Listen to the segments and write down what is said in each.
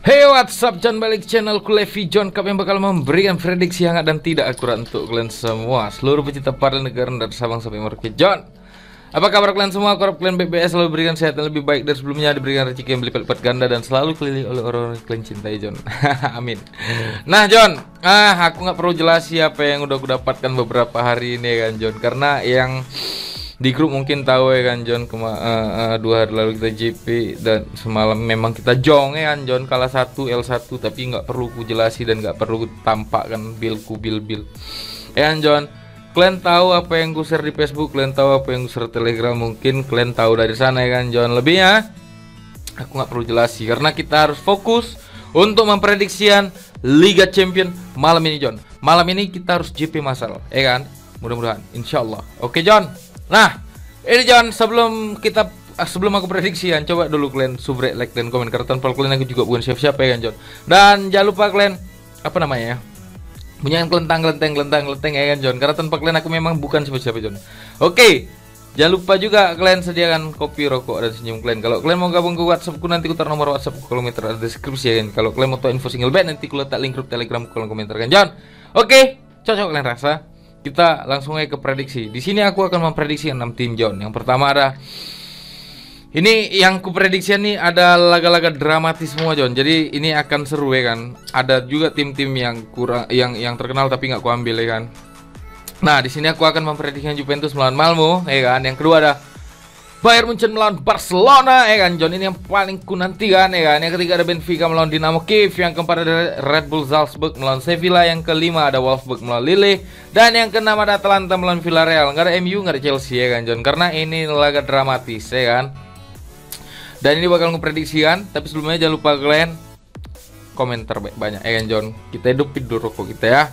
Hey, what's up John, balik channel Levi John Cup yang bakal memberikan prediksi hangat dan tidak akurat untuk kalian semua, seluruh pecinta para negara dari Sabang sampai Merauke. John, apa kabar kalian semua? Aku harap kalian BBS selalu berikan sehat dan lebih baik dari sebelumnya, diberikan rezeki yang berlipat-lipat ganda dan selalu keliling oleh orang-orang yang kalian cintai, John. Amin. Nah John, aku nggak perlu jelas siapa yang udah aku dapatkan beberapa hari ini kan John, karena yang di grup mungkin tahu ya kan John, 2 hari lalu kita JP dan semalam memang kita jong ya kan John, kalah 1 L1, tapi nggak perlu ku jelasi dan nggak perlu tampakkan bil ya kan John. Kalian tahu apa yang ku share di Facebook, kalian tahu apa yang ku share Telegram, mungkin kalian tahu dari sana ya kan John. Lebihnya aku nggak perlu jelasi karena kita harus fokus untuk memprediksikan Liga Champion malam ini John. Malam ini kita harus JP masal ya kan, mudah-mudahan insyaallah. Oke John. Nah, ini John, sebelum aku prediksian, coba dulu kalian subrek, like dan komen karena tanpa kalian aku juga bukan siapa-siapa ya kan John. Dan jangan lupa kalian apa namanya ya, punya kelentang ya kan John, karena tanpa kalian aku memang bukan siapa-siapa John. Oke, jangan lupa juga kalian sediakan kopi, rokok dan senyum kalian. Kalau kalian mau gabung ke WhatsAppku, nanti ku taruh nomor WhatsAppku kolom komentar ada deskripsi ya kan. Kalau kalian mau tahu info single bed, nanti ku letak link grup Telegram kolom komentar kan John. Oke, cocok kalian rasa? Kita langsung aja ke prediksi. Di sini aku akan memprediksi 6 tim John. Yang pertama ada, ini yang ku prediksikan nih ada laga-laga dramatis semua John. Jadi ini akan seru ya kan. Ada juga tim-tim yang kurang yang terkenal tapi nggak ku ambil ya kan. Nah, di sini aku akan memprediksikan Juventus melawan Malmo ya kan. Yang kedua ada Bayern Munchen melawan Barcelona ya kan John, ini yang paling ku nantikan ya kan. Yang ketiga ada Benfica melawan Dinamo Kiev, yang keempat ada Red Bull Salzburg melawan Sevilla, yang kelima ada Wolfsburg melawan Lille, dan yang keenam ada Atalanta melawan Villarreal. Nggak ada MU, nggak ada Chelsea ya kan John, karena ini laga dramatis ya kan. Dan ini bakal ngeprediksikan, tapi sebelumnya jangan lupa kalian komentar banyak ya kan John. Kita hidupin dulu rokok kita ya.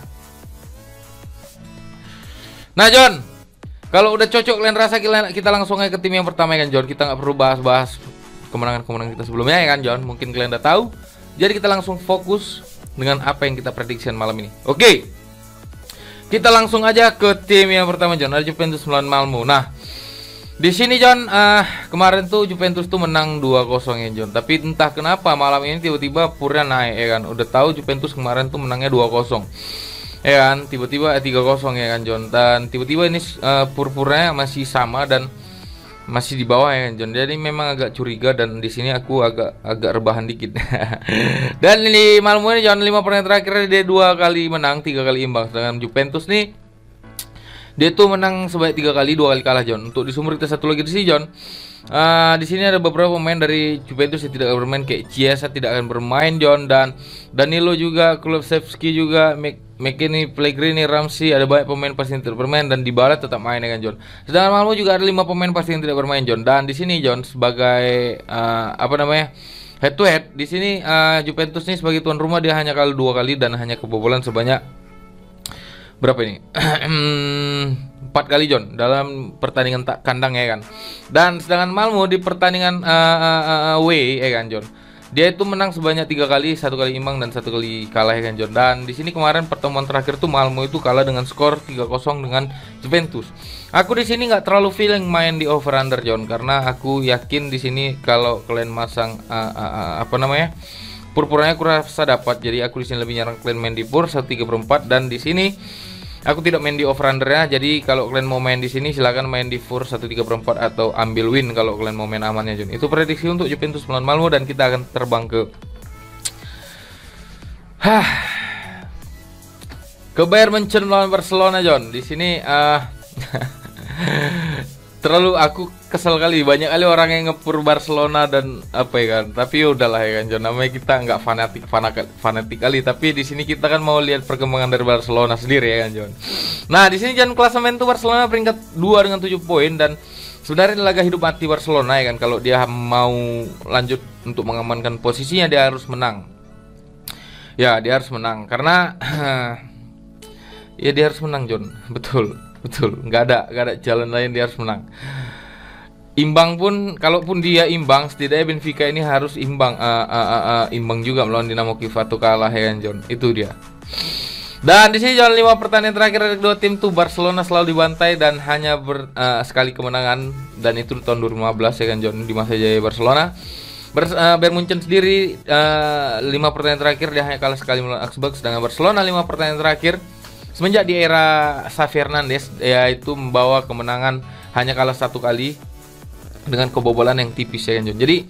Nah John, kalau udah cocok kalian rasa, kita langsung aja ke tim yang pertama ya kan John. Kita nggak perlu bahas-bahas kemenangan kita sebelumnya ya kan John. Mungkin kalian udah tahu. Jadi kita langsung fokus dengan apa yang kita prediksikan malam ini. Oke, kita langsung aja ke tim yang pertama John. Ada Juventus melawan Malmo. Nah, di sini John, kemarin tuh Juventus tuh menang 2-0 ya John. Tapi entah kenapa malam ini tiba-tiba purnya naik ya kan. Udah tahu Juventus kemarin tuh menangnya 2-0. Ya kan, tiba-tiba 3-0 ya kan John. Dan tiba-tiba ini purpurnya masih sama dan masih di bawah ya kan John. Jadi memang agak curiga dan di sini aku agak rebahan dikit. Dan ini Malmo ini John, 5 pertandingan terakhir dia 2 kali menang, 3 kali imbang. Sedangkan Juventus nih dia tuh menang sebanyak 3 kali, 2 kali kalah John. Untuk di sumber kita satu lagi di sini John. Di sini ada beberapa pemain dari Juventus yang tidak akan bermain, kayak Chiesa tidak akan bermain John, dan Danilo juga, Kulusevski juga, McKennie, Pellegrini, Ramsey, ada banyak pemain pasti yang tidak bermain, dan Dybala tetap main ya kan John. Sedangkan Malmo juga ada 5 pemain pasti yang tidak bermain John. Dan di sini John sebagai head to head di sini, Juventus nih sebagai tuan rumah dia hanya kalah 2 kali dan hanya kebobolan sebanyak berapa ini? 4 kali John dalam pertandingan kandang ya kan. Dan sedangkan Malmo di pertandingan away ya kan John, dia itu menang sebanyak 3 kali, 1 kali imbang dan 1 kali kalah ya kan John. Dan di sini kemarin pertemuan terakhir tuh Malmo itu kalah dengan skor 3-0 dengan Juventus. Aku di sini nggak terlalu feeling main di over under John, karena aku yakin di sini kalau kalian masang purpuranya aku rasa dapat. Jadi aku di sini lebih nyaran kalian main di pur 1/3/4, dan di sini aku tidak main di over undernya. Jadi kalau kalian mau main di sini silakan main di fur 1/3/4 atau ambil win kalau kalian mau main amannya John. Itu prediksi untuk Juventus melawan Malmo, dan kita akan terbang ke Bayern Munchen melawan Barcelona John. Di sini terlalu aku kesel kali, banyak kali orang yang ngepur Barcelona dan apa ya kan. Tapi udahlah ya kan John, namanya kita nggak fanatik kali, tapi di sini kita kan mau lihat perkembangan dari Barcelona sendiri ya kan John. Nah, di sini John, klasemen tuh Barcelona peringkat 2 dengan 7 poin, dan sebenarnya laga hidup mati Barcelona ya kan. Kalau dia mau lanjut untuk mengamankan posisinya, dia harus menang. Ya, dia harus menang karena ya dia harus menang John. Betul, nggak ada jalan lain, dia harus menang. Imbang pun, kalaupun dia imbang, setidaknya Benfica ini harus imbang juga melawan Dinamo Kiev atau kalah ya kan John. Itu dia. Dan di sini John, 5 pertandingan terakhir dari kedua tim tuh Barcelona selalu dibantai dan hanya sekali kemenangan, dan itu tahun 2015 ya kan John, di masa jaya Barcelona. Bayern Munchen sendiri 5 pertandingan terakhir dia hanya kalah sekali melawan Augsburg, sedangkan Barcelona 5 pertandingan terakhir semenjak di era Xavi Hernandez yaitu membawa kemenangan hanya kalah 1 kali dengan kebobolan yang tipis ya kan John. Jadi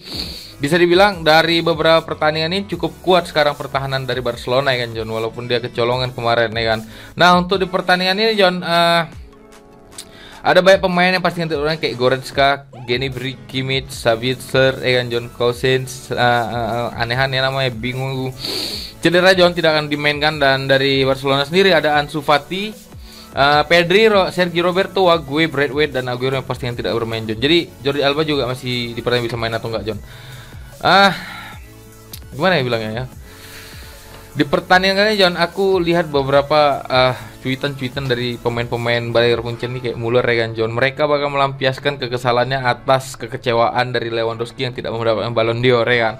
bisa dibilang dari beberapa pertandingan ini cukup kuat sekarang pertahanan dari Barcelona ya kan John, walaupun dia kecolongan kemarin ya kan. Nah untuk di pertandingan ini John, ada banyak pemain yang pasti tidak bermain kayak Goretzka, Gnabry, Kimmich, Sabitzer, ya kan John, Cousins, aneh-aneh namanya, bingung. Cedera John tidak akan dimainkan, dan dari Barcelona sendiri ada Ansu Fati, Pedri, Sergio Roberto, Aguero, Braithwaite, dan Aguero yang pasti yang tidak bermain John. Jadi Jordi Alba juga masih dipercaya bisa main atau enggak John. Gimana ya bilangnya ya? Di pertandingan kali John, aku lihat beberapa cuitan-cuitan dari pemain-pemain Bayern Munchen ini kayak Muller ya kan John. Mereka bakal melampiaskan kekesalannya atas kekecewaan dari Lewandowski yang tidak mendapatkan Ballon d'Or ya kan.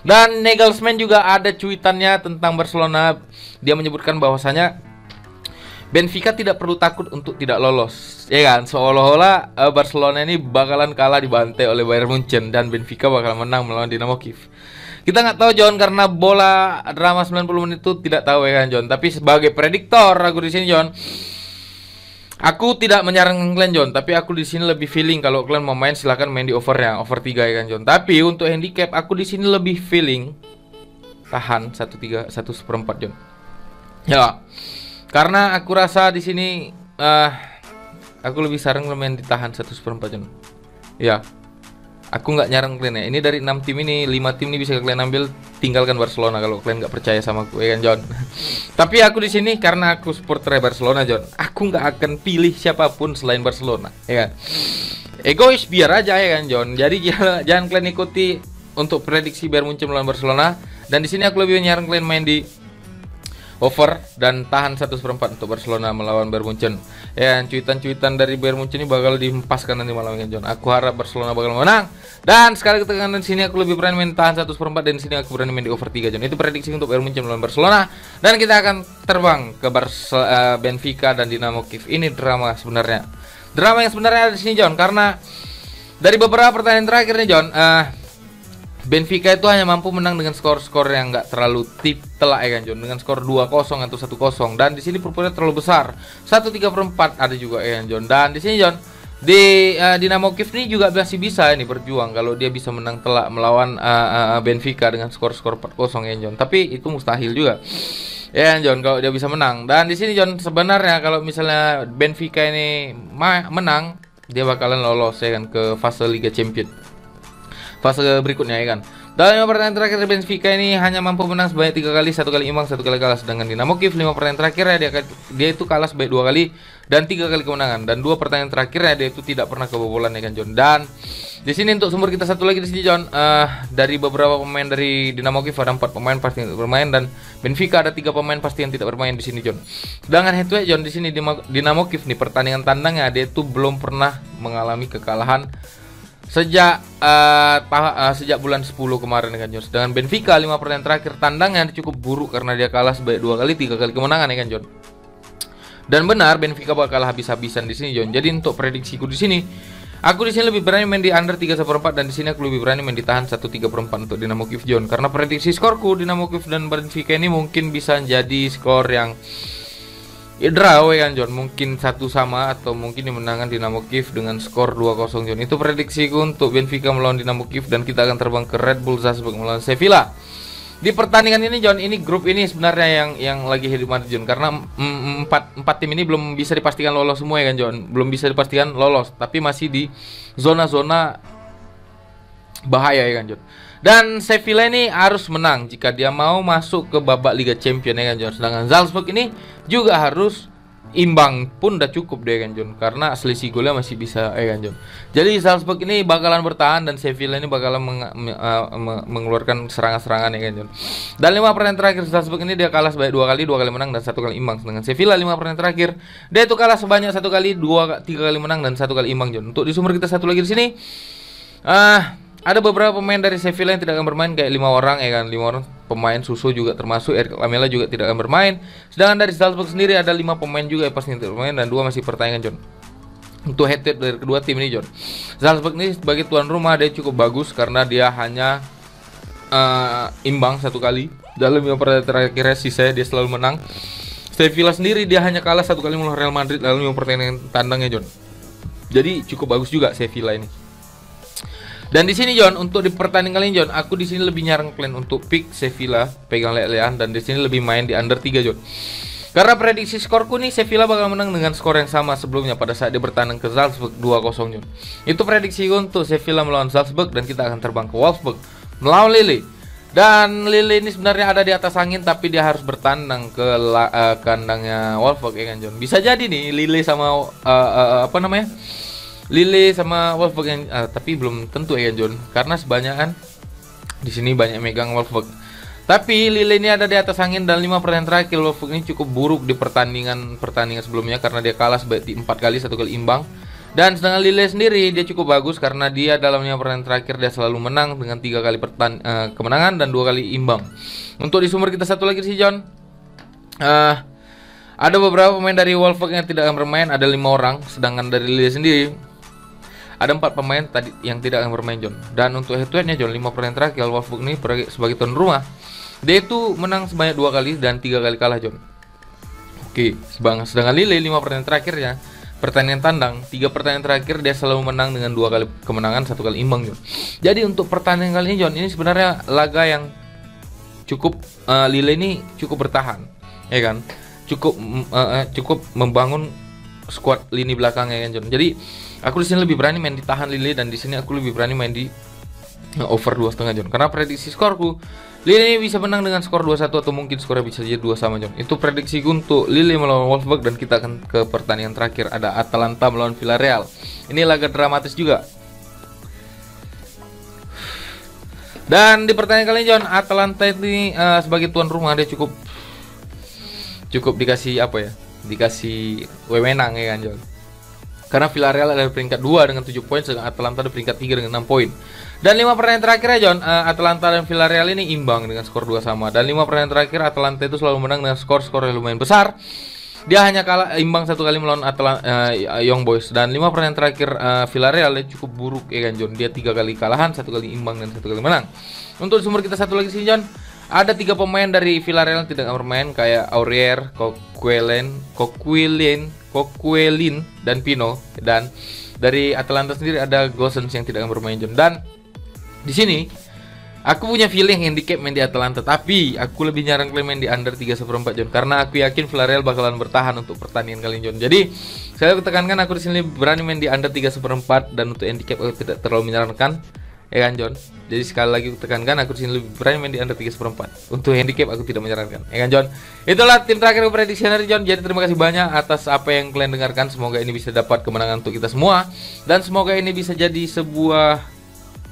Dan Nagelsmann juga ada cuitannya tentang Barcelona. Dia menyebutkan bahwasanya Benfica tidak perlu takut untuk tidak lolos, ya kan? Seolah-olah Barcelona ini bakalan kalah dibantai oleh Bayern Munchen dan Benfica bakal menang melawan Dinamo Kiev. Kita nggak tahu John, karena bola drama 90 menit itu tidak tahu ya kan John. Tapi sebagai prediktor aku di sini John, aku tidak menyarankan kalian John, tapi aku di sini lebih feeling kalau kalian mau main silahkan main di overnya, over 3 ya kan John. Tapi untuk handicap aku di sini lebih feeling tahan 1/3 1/4 John. Ya. Karena aku rasa di sini aku lebih saran main ditahan 1/4 John. Ya. Aku nggak nyarang kalian ya. Ini dari 6 tim ini, 5 tim ini bisa kalian ambil, tinggalkan Barcelona kalau kalian nggak percaya sama aku ya kan John. Tapi aku di sini karena aku supporter Barcelona John, aku nggak akan pilih siapapun selain Barcelona, ya kan. Egois biar aja ya kan John. Jadi jangan kalian ikuti untuk prediksi Bayern Munchen melawan Barcelona. Dan di sini aku lebih nyarang kalian main di over dan tahan 1/4 untuk Barcelona melawan Bayern Munchen. Ya, cuitan-cuitan dari Bayern Munchen ini bakal dihempaskan nanti malam ini John. Aku harap Barcelona bakal menang. Dan sekali ketegangan di sini aku lebih berani main tahan 1/4 dan di sini aku berani main di over 3 John. Itu prediksi untuk Bayern Munchen melawan Barcelona. Dan kita akan terbang ke Benfica dan Dinamo Kiev. Ini drama sebenarnya. Drama yang sebenarnya ada di sini John, karena dari beberapa pertandingan terakhir nih John, Benfica itu hanya mampu menang dengan skor-skor yang nggak terlalu telak ya kan John, dengan skor 2-0 atau 1-0, dan di sini perpuluhan terlalu besar 1/3/4 ada juga ya kan John. Dan di sini John, di Dinamo Kiev ini juga masih bisa ini berjuang kalau dia bisa menang telak melawan Benfica dengan skor-skor 4-0 ya John. Tapi itu mustahil juga ya kan John kalau dia bisa menang. Dan di sini John, sebenarnya kalau misalnya Benfica ini menang, dia bakalan lolos ya kan ke fase Liga Champions, fase berikutnya ya kan. Dalam 5 pertandingan terakhir Benfica ini hanya mampu menang sebanyak 3 kali, 1 kali imbang, 1 kali kalah. Sedangkan Dinamo Kiev 5 pertandingan terakhirnya dia itu kalah sebanyak 2 kali dan 3 kali kemenangan, dan 2 pertandingan terakhirnya dia itu tidak pernah kebobolan ya kan John. Dan di sini untuk sumber kita satu lagi di sini John, dari beberapa pemain dari Dinamo Kiev ada 4 pemain pasti yang tidak bermain, dan Benfica ada 3 pemain pasti yang tidak bermain di sini John. Sedangkan head to head John, di sini Dinamo Kiev nih pertandingan tandangnya dia itu belum pernah mengalami kekalahan sejak bulan 10 kemarin kan John. Dengan Benfica 5 pertandingan terakhir tandangnya cukup buruk karena dia kalah sebanyak 2 kali, 3 kali kemenangan ya kan John. Dan benar Benfica bakal habis-habisan di sini John. Jadi untuk prediksiku di sini, aku di sini lebih berani main di under 3/4 dan di sini aku lebih berani main ditahan 1/3/4 untuk Dinamo Kiev John. Karena prediksi skorku Dinamo Kiev dan Benfica ini mungkin bisa jadi skor yang draw ya kan John, mungkin 1-1 atau mungkin dimenangkan Dinamo Kiev dengan skor 2-0 John. Itu prediksiku untuk Benfica melawan Dinamo Kiev, dan kita akan terbang ke Red Bull Salzburg melawan Sevilla. Di pertandingan ini John, ini grup ini sebenarnya yang lagi hidup mati John, karena empat tim ini belum bisa dipastikan lolos semua ya kan John, belum bisa dipastikan lolos, tapi masih di zona-zona bahaya ya kan John. Dan Sevilla ini harus menang jika dia mau masuk ke babak Liga Champions ya kan John. Sedangkan Salzburg ini juga harus imbang pun udah cukup deh kan John, karena selisih golnya masih bisa ya kan John. Jadi Salzburg ini bakalan bertahan dan Sevilla ini bakalan mengeluarkan serangan-serangan ya kan John. Dan 5 pertandingan terakhir Salzburg ini dia kalah sebanyak 2 kali, 2 kali menang dan 1 kali imbang. Sedangkan Sevilla 5 pertandingan terakhir dia itu kalah sebanyak 1 kali, 3 kali menang dan 1 kali imbang John. Untuk di sumber kita satu lagi di sini, ada beberapa pemain dari Sevilla yang tidak akan bermain, kayak 5 orang ya kan, 5 orang pemain. Suso juga termasuk, Eric Lamela juga tidak akan bermain. Sedangkan dari Salzburg sendiri ada 5 pemain juga yang pasti tidak bermain dan 2 masih pertandingan John. Untuk head to head dari kedua tim ini John, Salzburg ini sebagai tuan rumah dia cukup bagus karena dia hanya imbang 1 kali. Dalam 5 pertandingan terakhir sisa dia selalu menang. Sevilla sendiri dia hanya kalah 1 kali melawan Real Madrid dalam 5 pertandingan tandangnya, John. Jadi cukup bagus juga Sevilla ini. Dan di sini John, untuk di pertandingan kali ini John, aku di sini lebih nyarang kalian untuk pick Sevilla, pegang lelean, dan di sini lebih main di under 3 John. Karena prediksi skorku nih Sevilla bakal menang dengan skor yang sama sebelumnya pada saat dia bertandang ke Salzburg 2-0 John. Itu prediksi untuk Sevilla melawan Salzburg, dan kita akan terbang ke Wolfsburg melawan Lille. Dan Lille ini sebenarnya ada di atas angin, tapi dia harus bertandang ke kandangnya Wolfsburg ya kan John. Bisa jadi nih Lille sama Lille sama Wolfsburg yang tapi belum tentu ya John, karena sebanyakan di sini banyak megang Wolfsburg. Tapi Lille ini ada di atas angin, dan 5 pertandingan terakhir Wolfsburg ini cukup buruk di pertandingan sebelumnya karena dia kalah sebanyak 4 kali, 1 kali imbang. Dan sedangkan Lille sendiri dia cukup bagus karena dia dalam 5 pertandingan terakhir dia selalu menang dengan 3 kali kemenangan dan 2 kali imbang. Untuk di sumber kita satu lagi sih John, ada beberapa pemain dari Wolfsburg yang tidak akan bermain, ada 5 orang, sedangkan dari Lille sendiri ada 4 pemain tadi yang tidak akan bermain John. Dan untuk head to headnya John, 5 pertandingan terakhir Wolfsburg ini sebagai tuan rumah, dia itu menang sebanyak 2 kali dan 3 kali kalah John. Oke, sedangkan Lille 5 pertandingan terakhirnya pertandingan tandang, 3 pertandingan terakhir dia selalu menang dengan 2 kali kemenangan, 1 kali imbang John. Jadi untuk pertandingan kali ini John, ini sebenarnya laga yang cukup Lille ini cukup bertahan, ya kan? Cukup membangun squad lini belakangnya kan John. Jadi aku di sini lebih berani main di tahan Lille, dan di sini aku lebih berani main di over 2,5 John. Karena prediksi skorku Lille ini bisa menang dengan skor 2-1 atau mungkin skornya bisa jadi 2 sama John. Itu prediksi untuk Lille melawan Wolfsburg, dan kita akan ke pertandingan terakhir, ada Atalanta melawan Villarreal. Ini laga dramatis juga. Dan di pertandingan kali ini John, Atalanta ini sebagai tuan rumah dia cukup dikasih dikasih wewenang ya kan John. Karena Villarreal ada di peringkat 2 dengan 7 poin, sedangkan Atalanta di peringkat 3 dengan 6 poin. Dan 5 pertandingan terakhir ya John, Atalanta dan Villarreal ini imbang dengan skor 2 sama. Dan 5 pertandingan terakhir Atalanta itu selalu menang dengan skor yang lumayan besar. Dia hanya kalah imbang 1 kali melawan Young Boys. Dan 5 pertandingan terakhir Villarreal cukup buruk ya kan John. Dia 3 kali kalahan, 1 kali imbang, dan 1 kali menang. Untuk sumber kita satu lagi sih John, ada 3 pemain dari Villarreal yang tidak bermain, kayak Aurier, Coquelin, dan Pino. Dan dari Atalanta sendiri ada Gosens yang tidak akan bermain John. Dan di sini aku punya feeling handicap main di Atalanta, tapi aku lebih nyarang kalian main di under 3/4 John, karena aku yakin Villarreal bakalan bertahan untuk pertandingan kali ini John. Jadi saya tekankan aku di sini berani main di under 3/4, dan untuk handicap aku tidak terlalu menyarankan ya kan John. Jadi sekali lagi tekankan aku di sini lebih berani main di under 3/4. Untuk handicap aku tidak menyarankan ya kan John. Itulah tim terakhir prediksi dari John. Jadi terima kasih banyak atas apa yang kalian dengarkan. Semoga ini bisa dapat kemenangan untuk kita semua, dan semoga ini bisa jadi sebuah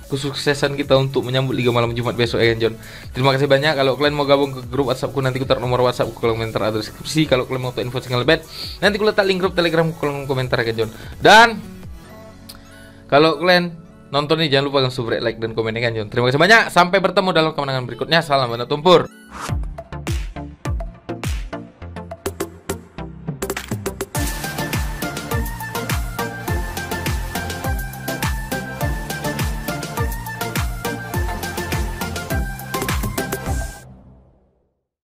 kesuksesan kita untuk menyambut Liga Malam Jumat besok ya kan John. Terima kasih banyak. Kalau kalian mau gabung ke grup WhatsAppku, nanti ku taruh nomor WhatsApp ke kolom komentar atau deskripsi. Kalau kalian mau tahu info single bet, nanti ku letak link grup Telegram ke kolom komentar ya kan John. Dan kalau kalian nonton ini jangan lupa subscribe, like, dan komen ya kan John. Terima kasih banyak. Sampai bertemu dalam kemenangan berikutnya. Salam banda tumpur.